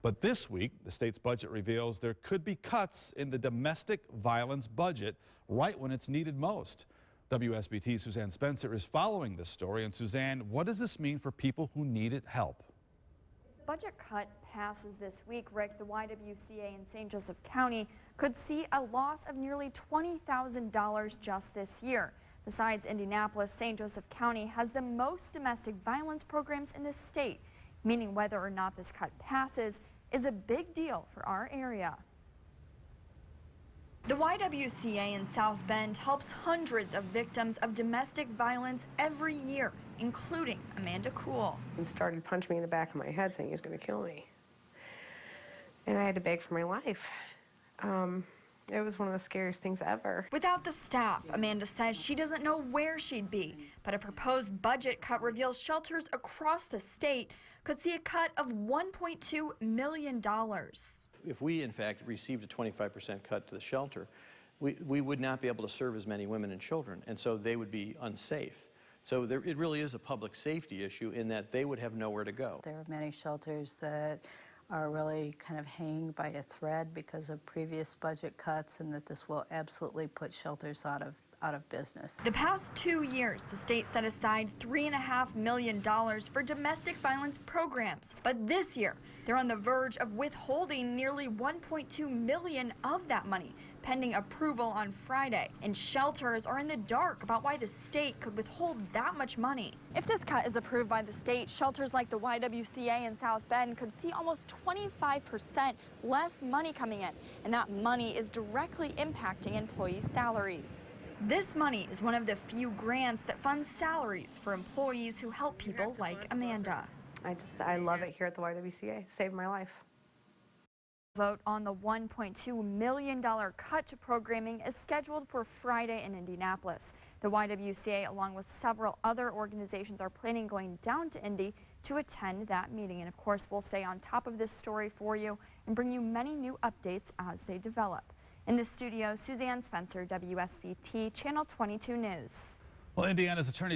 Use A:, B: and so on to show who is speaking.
A: But this week, the state's budget reveals there could be cuts in the domestic violence budget right when it's needed most. WSBT's Suzanne Spencer is following this story. And Suzanne, what does this mean for people who needed help?
B: Budget cut passes this week, Rick. The YWCA in St. Joseph County could see a loss of nearly $20,000 just this year. Besides Indianapolis, St. Joseph County has the most domestic violence programs in the state, meaning whether or not this cut passes is a big deal for our area. The YWCA in South Bend helps hundreds of victims of domestic violence every year, including Amanda Cool.
C: He started punching me in the back of my head saying he was going to kill me. And I had to beg for my life. It was one of the scariest things ever.
B: Without the staff, Amanda says she doesn't know where she'd be, but a proposed budget cut reveals shelters across the state could see a cut of $1.2 million.
D: If we, in fact, received a 25% cut to the shelter, we would not be able to serve as many women and children, and so they would be unsafe. So it really is a public safety issue in that they would have nowhere to go.
E: There are many shelters that are really kind of hanging by a thread because of previous budget cuts, and that this will absolutely put shelters out of business.
B: The past 2 years, the state set aside $3.5 million for domestic violence programs. But this year, they're on the verge of withholding nearly $1.2 million of that money, pending approval on Friday. And shelters are in the dark about why the state could withhold that much money. If this cut is approved by the state, shelters like the YWCA in South Bend could see almost 25% less money coming in. And that money is directly impacting employees' salaries. This money is one of the few grants that funds salaries for employees who help people like Amanda.
C: I love it here at the YWCA. It saved my life.
B: Vote on the $1.2 million cut to programming is scheduled for Friday in Indianapolis. The YWCA, along with several other organizations, are planning going down to Indy to attend that meeting. And of course, we'll stay on top of this story for you and bring you many new updates as they develop. In the studio, Suzanne Spencer, WSBT Channel 22 News.
A: Well, Indiana's attorney